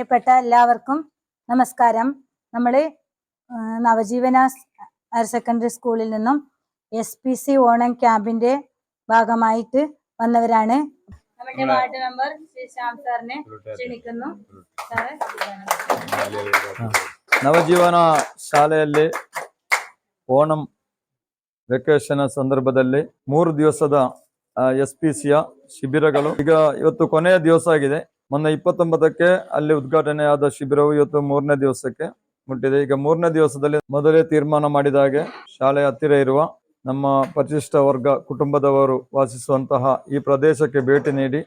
പ്രിയപ്പെട്ട എല്ലാവർക്കും നമസ്കാരം. നമ്മൾ നവജീവന ഹയർ സെക്കൻഡറി സ്കൂളിൽ നിന്നും SPC ഓണം ക്യാമ്പിന്റെ ഭാഗമായിട്ട് വന്നവരാണ്. നമ്മുടെ വാർഡ് മെമ്പർ ശ്രീ ശ്യാം സാറിനെ ക്ഷണിക്കുന്നു. ನವಜೀವನ ಶಾಲೆಯಲ್ಲಿ ಓಣಂ ವೆಕೇಶನ್ ಸಂದರ್ಭದಲ್ಲಿ 3 ದಿವಸದ SPCಯ ಶಿಬಿರಗಳು ಈಗ ಇವತ್ತು ಕೊನೆಯ ದಿವಸ ಆಗಿದೆ. ಮೊನ್ನೆ 29ಕ್ಕೆ ಅಲ್ಲಿ ಉದ್ಘಾಟನೆಯಾದ ಶಿಬಿರವು ಇವತ್ತು 3ನೇ ದಿವಸಕ್ಕೆ ಮುಟ್ಟಿದೆ. ಈಗ 3ನೇ ದಿವಸದಲ್ಲಿ ಮೊದಲೇ ತೀರ್ಮಾನ ಮಾಡಿದ ಹಾಗೆ ಶಾಲೆಯ ಹತ್ತಿರ ಇರುವ ನಮ್ಮ ಪರಿಶಿಷ್ಟ ವರ್ಗ ಕುಟುಂಬದವರು ವಾಸಿಸುವಂತಹ ಈ ಪ್ರದೇಶಕ್ಕೆ ಭೇಟಿ ನೀಡಿ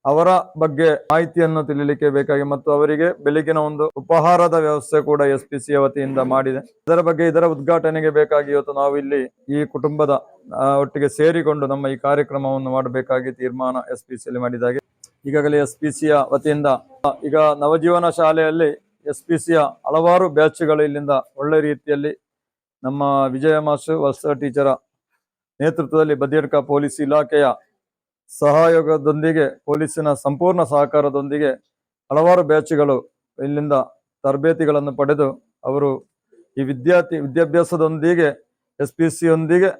ಅವರ ಬಗ್ಗೆ ಮಾಹಿತಿಯನ್ನು ತಿಳಿಯಲಿಕ್ಕೆ ಬೇಕಾಗಿ ಮತ್ತು ಅವರಿಗೆ ಬೆಳಗಿನ ಒಂದು ಉಪಹಾರದ ವ್ಯವಸ್ಥೆ ಕೂಡ SPC ವತಿಯಿಂದ ಮಾಡಿದೆ. ಇದರ ಬಗ್ಗೆ ಇದರ ಉದ್ಘಾಟನೆಗೆ ಬೇಕಾಗಿ ಇವತ್ತು ನಾವು ಇಲ್ಲಿ ಈ ಕುಟುಂಬದ ಒಟ್ಟಿಗೆ ಸೇರಿಕೊಂಡು ನಮ್ಮ ಈ ಕಾರ್ಯಕ್ರಮವನ್ನು ಮಾಡಬೇಕಾಗಿ ತೀರ್ಮಾನ SPCಯಲ್ಲಿ ಮಾಡಿದಾಗೆ ಈಗಾಗಲೇ SPCಯ ವತಿಯಿಂದ ಈಗ ನವಜೀವನ ಶಾಲೆಯಲ್ಲಿ SPCಯ ಹಲವಾರು ಬ್ಯಾಚ್ಗಳು ಇಲ್ಲಿಂದ ಒಳ್ಳೆ ರೀತಿಯಲ್ಲಿ ನಮ್ಮ ವಿಜಯ ಮಾಸ್ಟರ್ ವತ್ಸ ಟೀಚರ ನೇತೃತ್ವದಲ್ಲಿ ಬದಿಯಡ್ಕ ಪೊಲೀಸ್ ಇಲಾಖೆಯ ಸಹಯೋಗದೊಂದಿಗೆ ಪೊಲೀಸಿನ ಸಂಪೂರ್ಣ ಸಹಕಾರದೊಂದಿಗೆ ಹಲವಾರು ಬ್ಯಾಚ್ಗಳು ಇಲ್ಲಿಂದ ತರಬೇತಿಗಳನ್ನು ಪಡೆದು ಅವರು ಈ ವಿದ್ಯಾಭ್ಯಾಸದೊಂದಿಗೆ SPCಯೊಂದಿಗೆ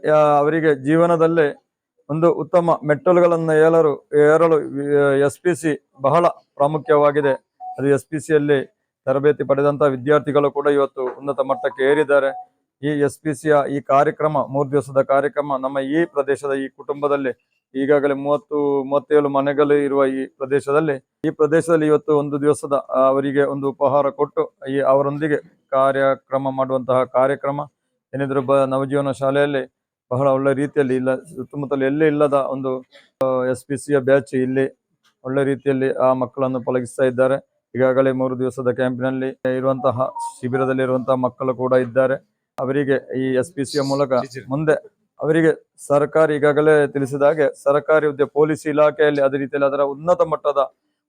ಅವರಿಗೆ ಜೀವನದಲ್ಲೇ ಒಂದು ಉತ್ತಮ ಮೆಟ್ಟಲುಗಳನ್ನು ಏರಲು SPC ಬಹಳ ಪ್ರಾಮುಖ್ಯವಾಗಿದೆ. ಅದು SPCಯಲ್ಲಿ ತರಬೇತಿ ಪಡೆದಂತಹ ವಿದ್ಯಾರ್ಥಿಗಳು ಕೂಡ ಇವತ್ತು ಉನ್ನತ ಮಟ್ಟಕ್ಕೆ ಏರಿದ್ದಾರೆ. ಈ SPCಯ ಈ ಕಾರ್ಯಕ್ರಮ 3 ದಿವಸದ ಕಾರ್ಯಕ್ರಮ ನಮ್ಮ ಈ ಪ್ರದೇಶದ ಈ ಕುಟುಂಬದಲ್ಲಿ ಈಗಾಗಲೇ 30-37 ಮನೆಗಳು ಇರುವ ಈ ಪ್ರದೇಶದಲ್ಲಿ ಇವತ್ತು ಒಂದು ದಿವಸದ ಅವರಿಗೆ ಒಂದು ಉಪಹಾರ ಕೊಟ್ಟು ಅವರೊಂದಿಗೆ ಕಾರ್ಯಕ್ರಮ ಮಾಡುವಂತಹ ಕಾರ್ಯಕ್ರಮ ಏನಿದ್ರು ನವಜೀವನ ಶಾಲೆಯಲ್ಲಿ ಬಹಳ ಒಳ್ಳೆ ರೀತಿಯಲ್ಲಿ ಇಲ್ಲ ಸುತ್ತಮುತ್ತಲು ಎಲ್ಲೇ ಇಲ್ಲದ ಒಂದು SPCಯ ಬ್ಯಾಚ್ ಇಲ್ಲಿ ಒಳ್ಳೆ ರೀತಿಯಲ್ಲಿ ಆ ಮಕ್ಕಳನ್ನು ಪಳಗಿಸ್ತಾ ಇದ್ದಾರೆ. ಈಗಾಗಲೇ 3 ದಿವಸದ ಕ್ಯಾಂಪಿನಲ್ಲಿ ಇರುವಂತಹ ಶಿಬಿರದಲ್ಲಿ ಇರುವಂತಹ ಮಕ್ಕಳು ಕೂಡ ಇದ್ದಾರೆ. ಅವರಿಗೆ ಈ SPCಯ ಮೂಲಕ ಮುಂದೆ ಅವರಿಗೆ ಸರ್ಕಾರ ಈಗಾಗಲೇ ತಿಳಿಸಿದ ಹಾಗೆ ಸರ್ಕಾರಿ ಹುದ್ದೆ ಪೊಲೀಸ್ ಇಲಾಖೆಯಲ್ಲಿ ಅದೇ ರೀತಿಯಲ್ಲಿ ಅದರ ಉನ್ನತ ಮಟ್ಟದ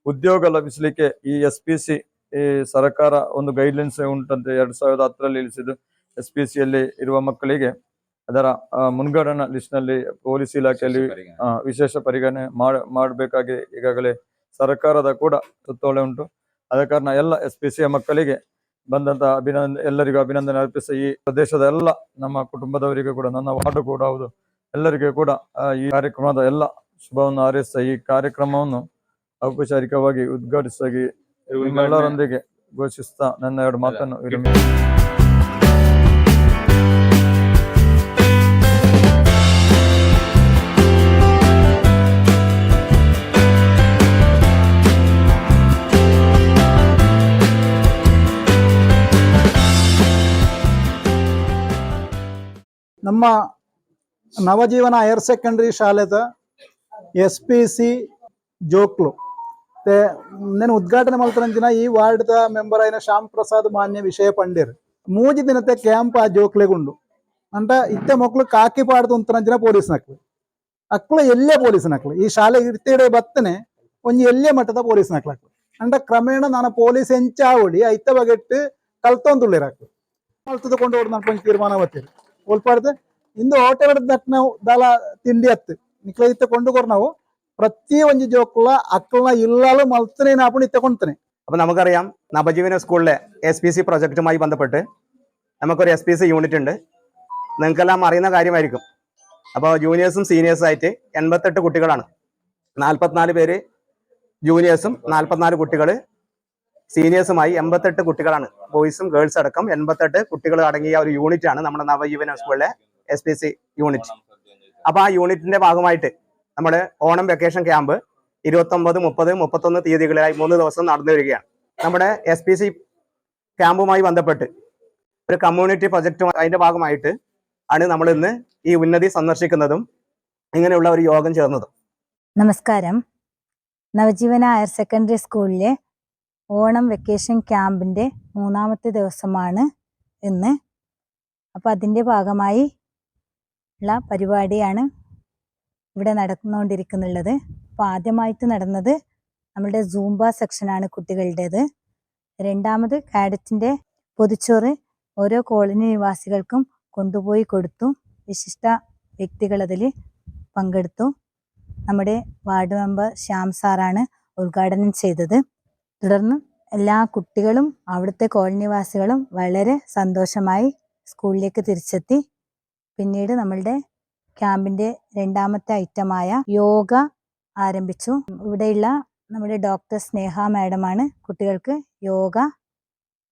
ಉದ್ಯೋಗ ಲಭಿಸಲಿಕ್ಕೆ ಈ SPC ಈ ಸರ್ಕಾರ ಒಂದು ಗೈಡ್ಲೈನ್ಸ್ ಉಂಟಂತೆ 2010ರಲ್ಲಿ ಇಳಿಸಿದ್ದು. SPCಯಲ್ಲಿ ಇರುವ ಮಕ್ಕಳಿಗೆ ಅದರ ಮುನ್ಗಣನಾ ಲಿಸ್ಟ್ ನಲ್ಲಿ ಪೊಲೀಸ್ ಇಲಾಖೆಯಲ್ಲಿ ವಿಶೇಷ ಪರಿಗಣನೆ ಮಾಡಬೇಕಾಗಿ ಈಗಾಗಲೇ ಸರ್ಕಾರದ ಕೂಡ ಸುತ್ತೋಲೆ ಉಂಟು. ಆದ ಕಾರಣ ಎಲ್ಲ SPCಯ ಮಕ್ಕಳಿಗೆ ಬಂದಂತಹ ಎಲ್ಲರಿಗೂ ಅಭಿನಂದನೆ ಅರ್ಪಿಸಿ ಈ ಪ್ರದೇಶದ ಎಲ್ಲ ನಮ್ಮ ಕುಟುಂಬದವರಿಗೆ ಕೂಡ ನನ್ನ ವಾರ್ಡ್ ಕೂಡ ಹೌದು ಎಲ್ಲರಿಗೂ ಕೂಡ ಈ ಕಾರ್ಯಕ್ರಮದ ಎಲ್ಲ ಶುಭವನ್ನು ಹಾರೈಸ್ತಾ ಈ ಕಾರ್ಯಕ್ರಮವನ್ನು ಔಪಚಾರಿಕವಾಗಿ ಉದ್ಘಾಟಿಸಿ ಎಲ್ಲರೊಂದಿಗೆ ಘೋಷಿಸ್ತಾ ನನ್ನ 2 ಮಾತನ್ನು ವಿರಮಿಸಿ ನಮ್ಮ ನವಜೀವನ ಹೈಯರ್ ಸೆಕೆಂಡರಿ ಶಾಲೆದ SPC ಜೋಕ್ಲು నేను ಉದ್ಘಾಟನೆ ಮಾಡ್ತಾರಂಜಿನ ಈ ವಾರ್ಡ್ದ ಮೆಂಬರ್ అయిన ಶ್ಯಾಮ್ ಪ್ರಸಾದ್ ಮಾನ್ಯ ವಿಷಯ ಪಂಡಿರ್ 3 ದಿನത്തെ ಕ್ಯಾಂಪ್ ಆ ಜೋಕ್ಲೆಗುಂಡು ಅಂತ ಇತ್ತೆ ಮಕ್ಕಳು ಕಾಕಿ ಪಾಡ್ದು ಅಂತಾರಂಜಿನ ಪೊಲೀಸ್ ನಕ್ಲು ಅಕ್ಳು ಎಲ್ಲೇ ಪೊಲೀಸ್ ನಕ್ಲು ಈ ಶಾಲೆ ಇರ್ತಿಡೆ ಬತ್ತನೆ ಒಂಜಿ ಎಲ್ಲೇ ಮಟ್ಟದ ಪೊಲೀಸ್ ನಕ್ಲು ಅಂಡ ಕ್ರಮೇಣ ನಾನು ಪೊಲೀಸ್ ಎಂಚಾವಡಿ ಐತ ಬಗೆಟ್ಟು ಕಲ್ತೊಂದುಳ್ಳಿರಾಕ್ಲು ಕಲ್ತದ ಕೊಂಡು ಹೋಡ್ ನಾನು ಕೊಂಚ ತೀರ್ಮಾನ ಬತ್ತೀರಿ ಒಲ್ಪಾಡ್ದೆ ಇಂದು ಹೋಟೆಲ್ ನಾವು ದಾಲ ತಿಂಡಿ ಹತ್ತು ನಿಕ್ಲ ಕೊಂಡುಕೊರ್ ನಾವು പ്രതി ഒഞ്ച് ജോക്കുള്ള അക്കള ഇല്ലാലും മത്സരം നാപ്പണി ഇത്തക്കൊണ്ടേ. അപ്പോൾ നമുക്കറിയാം നവജീവന സ്കൂളിലെ SPC പ്രൊജക്റ്റുമായി ബന്ധപ്പെട്ട് നമുക്കൊരു SPC യൂണിറ്റ് ഉണ്ട്. നിങ്ങൾക്കെല്ലാം അറിയുന്ന കാര്യമായിരിക്കും. അപ്പോൾ ജൂനിയേഴ്സും സീനിയേഴ്സും ആയിട്ട് 88 കുട്ടികളാണ്. 44 പേര് ജൂനിയേഴ്സും 44 കുട്ടികൾ സീനിയേഴ്സുമായി 88 കുട്ടികളാണ്. ബോയ്സും ഗേൾസ് അടക്കം 88 കുട്ടികൾ അടങ്ങിയ ഒരു യൂണിറ്റാണ് നമ്മുടെ നവജീവന സ്കൂളിലെ SPC യൂണിറ്റ്. അപ്പോൾ ആ യൂണിറ്റിന്റെ ഭാഗമായിട്ട് നമ്മുടെ ഓണം വെക്കേഷൻ ക്യാമ്പ് 29, 30, 31 തീയതികളിലായി 3 ദിവസം നടന്നു വരികയാണ്. നമ്മുടെ SPC ക്യാമ്പുമായി ബന്ധപ്പെട്ട് ഒരു കമ്മ്യൂണിറ്റി പ്രൊജക്റ്റും അതിന്റെ ഭാഗമായിട്ട് ആണ് നമ്മൾ ഇന്ന് ഈ ഉന്നതി സന്ദർശിക്കുന്നതും ഇങ്ങനെയുള്ള ഒരു യോഗം ചേർന്നതും. നമസ്കാരം. നവജീവന ഹയർ സെക്കൻഡറി സ്കൂളിലെ ഓണം വെക്കേഷൻ ക്യാമ്പിന്റെ 3ാമത്തെ ദിവസമാണ് ഇന്ന്. അപ്പോൾ അതിൻ്റെ ഭാഗമായി ഉള്ള പരിപാടിയാണ് ഇവിടെ നടന്നുകൊണ്ടിരിക്കുന്നുള്ളത്. അപ്പോൾ ആദ്യമായിട്ട് നടന്നത് നമ്മളുടെ സൂംബ സെക്ഷനാണ് കുട്ടികളുടേത്. 2ാമത് കാഡറ്റിൻ്റെ പൊതിച്ചോറ് ഓരോ കോളനി നിവാസികൾക്കും കൊണ്ടുപോയി കൊടുത്തു. വിശിഷ്ട വ്യക്തികൾ അതിൽ പങ്കെടുത്തു. നമ്മുടെ വാർഡ് മെമ്പർ ശ്യാം സാറാണ് ഉദ്ഘാടനം ചെയ്തത്. തുടർന്ന് എല്ലാ കുട്ടികളും അവിടുത്തെ കോളനിവാസികളും വളരെ സന്തോഷമായി സ്കൂളിലേക്ക് തിരിച്ചെത്തി. പിന്നീട് നമ്മളുടെ ക്യാമ്പിൻ്റെ രണ്ടാമത്തെ ഐറ്റമായ യോഗ ആരംഭിച്ചു. ഇവിടെയുള്ള നമ്മുടെ ഡോക്ടർ സ്നേഹ മാഡമാണ് കുട്ടികൾക്ക് യോഗ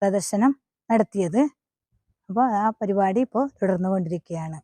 പ്രദർശനം നടത്തിയത്. അപ്പോൾ ആ പരിപാടി ഇപ്പോൾ തുടർന്നുകൊണ്ടിരിക്കുകയാണ്.